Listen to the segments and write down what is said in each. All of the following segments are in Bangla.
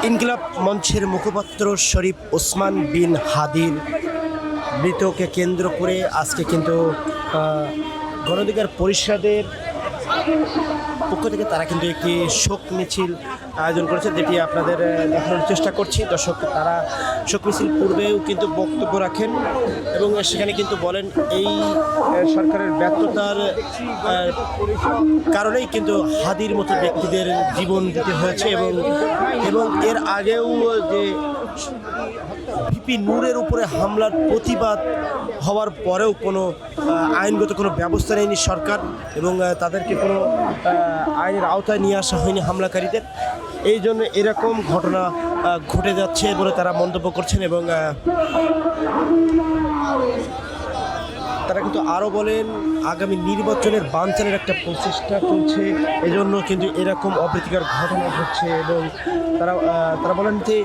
ইনকিলাব মঞ্চের মুখপাত্র শরীফ ওসমান বিন হাদির মৃত্যুকে কেন্দ্র করে আজকে কিন্তু গণঅধিকার পরিষদের পক্ষ থেকে তারা কিন্তু একটি শোক মিছিল আয়োজন করেছে, যেটি আপনাদের দেখানোর চেষ্টা করছি। দর্শক, তারা শোক মিছিল পূর্বেও কিন্তু বক্তব্য রাখেন এবং সেখানে কিন্তু বলেন এই সরকারের ব্যর্থতার কারণেই কিন্তু হাদির মতো ব্যক্তিদের জীবন দিতে হয়েছে এবং এর আগেও যে ভিপি নূরের উপরে হামলার প্রতিবাদ হওয়ার পরেও কোনো আইনগত কোনো ব্যবস্থা নেয়নি সরকার এবং তাদেরকে কোনো আইনের আওতায় নিয়ে আসা হয়নি হামলাকারীদের। এই জন্য এরকম ঘটনা ঘটে যাচ্ছে বলে তারা মন্তব্য করছেন এবং তারা কিন্তু আরও বলেন আগামী নির্বাচনের বানচালের একটা প্রচেষ্টা চলছে, এজন্য কিন্তু এরকম অপ্রীতিকর ঘটনা ঘটছে এবং তারা বলেন যে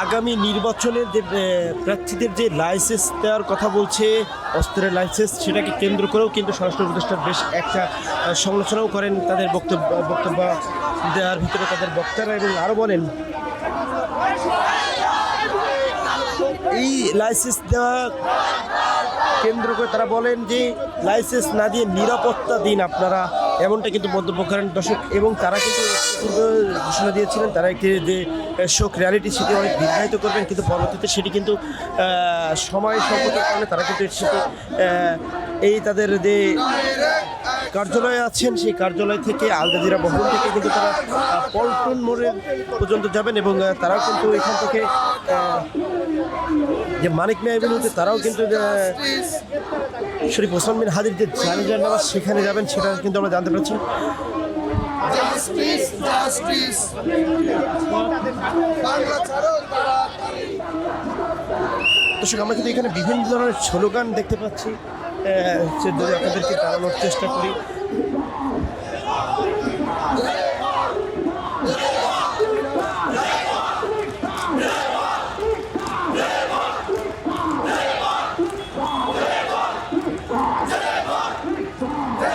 আগামী নির্বাচনের যে প্রার্থীদের যে লাইসেন্স দেওয়ার কথা বলছে, অস্ত্রের লাইসেন্স, সেটাকে কেন্দ্র করেও কিন্তু স্বরাষ্ট্র উপদেষ্টা বেশ একটা সমালোচনাও করেন তাদের বক্তব্য দেওয়ার ভিতরে তাদের বক্তারা, এবং আরও বলেন এই লাইসেন্স দেওয়া কেন্দ্র করে তারা বলেন যে লাইসেন্স না দিয়ে নিরাপত্তা দিন আপনারা, এমনটা কিন্তু মন্তব্য করেন দর্শক। এবং তারা কিন্তু ঘোষণা দিয়েছিলেন তারা একটি যে শোক রিয়ালিটি সেটি অনেক দীর্ঘায়িত করবেন, কিন্তু পরবর্তীতে সেটি কিন্তু সময় সংকটের কারণে তারা কিন্তু সেটি এই তাদের যে কার্যালয়ে আছেন সেই কার্যালয় থেকে আল জাজিরা ভবন থেকে কিন্তু তারা পল্টন মোড়ে পর্যন্ত যাবেন এবং তারাও কিন্তু এখান থেকে যে মানিক মিয়া এভিনিউতে তারাও কিন্তু শরীফ ওসমান বিন হাদির যে জানাজার নামাজ সেখানে যাবেন, সেটা কিন্তু আমরা জানতে পারছি। দর্শক, আমরা কিন্তু এখানে বিভিন্ন ধরনের স্লোগান দেখতে পাচ্ছি, যদি আপনাদেরকে দাঁড়ানোর চেষ্টা করি।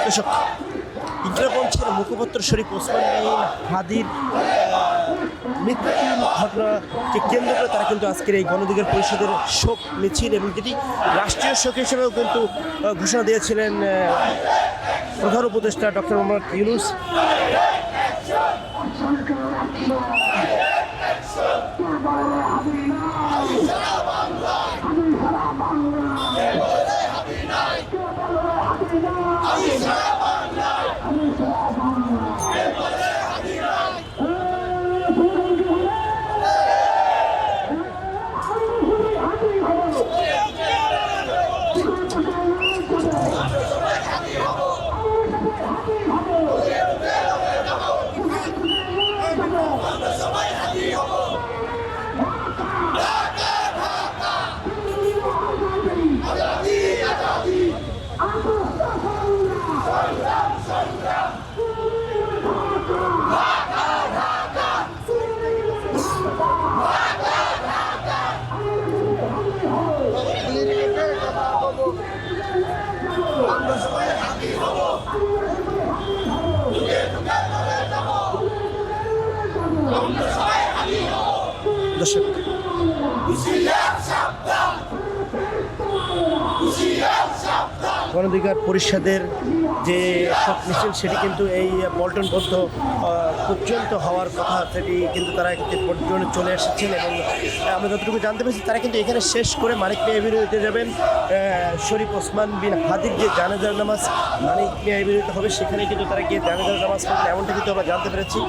দর্শক, ইনকিলাব মঞ্চের মুখপাত্র শরীফ ওসমান বিন হাদির মৃত্যুর ঘটনাকে কেন্দ্র করে তারা কিন্তু আজকের এই গণঅধিকার পরিষদের শোক মিছিল এবং যেটি রাষ্ট্রীয় শোক হিসেবেও কিন্তু ঘোষণা দিয়েছিলেন প্রধান উপদেষ্টা ডক্টর মোহাম্মদ ইউনূস। দর্শক, গণঅধিকার পরিষদের যে শোক মিছিল সেটি কিন্তু এই পল্টন বদ্ধ পর্যন্ত হওয়ার কথা, সেটি কিন্তু তারা পর্যন্ত চলে এসেছেন এবং আমরা যতটুকু জানতে পেরেছি তারা কিন্তু এখানে শেষ করে মানিক মিয়া এভিনিউতে যাবেন। শরীফ ওসমান বিন হাদির যে জানাজার নামাজ মানিক মিয়া এভিনিউতে হবে, সেখানে কিন্তু তারা গিয়ে জানাজার নামাজ পড়বেন, এমনটা কিন্তু আমরা জানতে পেরেছি।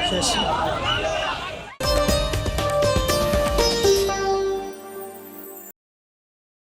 শেষ